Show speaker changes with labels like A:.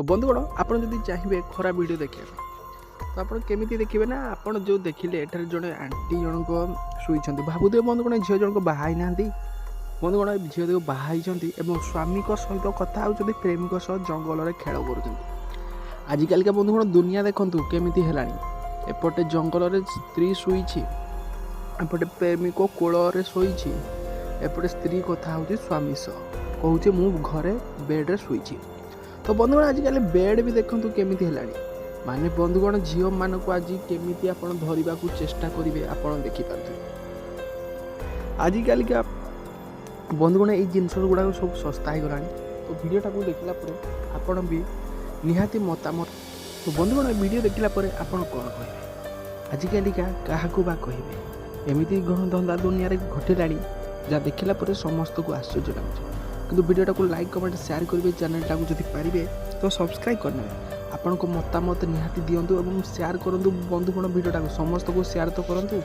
A: तो बंधुगण आप चाहिए खराब वीडियो देखा तो आप केमी देखिए ना आप जो देखिले एठार जड़े आंटी जनक शुई भावुए बंधुगण झील जनक बाहर ना बंधुगण झील देव बाहर स्वामी सहित कथा होती प्रेमिक सह जंगल में खेल कर आजिकल बंधुगण दुनिया देखूँ केमी है एपटे जंगल में स्त्री शुई एपटे प्रेमिक कोल शोई एपटे स्त्री कथा हूँ स्वामी सह कहूँ मु घरे बेड्रे शुई तो बंधुगण आजिकल बेड भी देखूँ केमी है माने बंधुगण झील मान को आज केमी आप धरने को चेष्टा करेंगे आप देखिपारे आजिकल बंधुगण ये जिनस गुड़ा सब सस्ता हो गला तो भिडटा को देखला आपण भी निहाती मतामत तो बंधुगण वीडियो देखला आपण कौन कहे आजिकल क्या कहे एमती धंदा दुनिया घटला जहाँ देखला समस्त को आश्चर्य लगुच किंतु वीडियोटा को लाइक कमेंट शेयर करेंगे चैनलटा को जब पारे तो सब्सक्राइब करने आपण को मतामत निहाती दिंतु और शेयर करूँ बंधुगण वीडियोटा को समस्त को शेयर तो करूँ।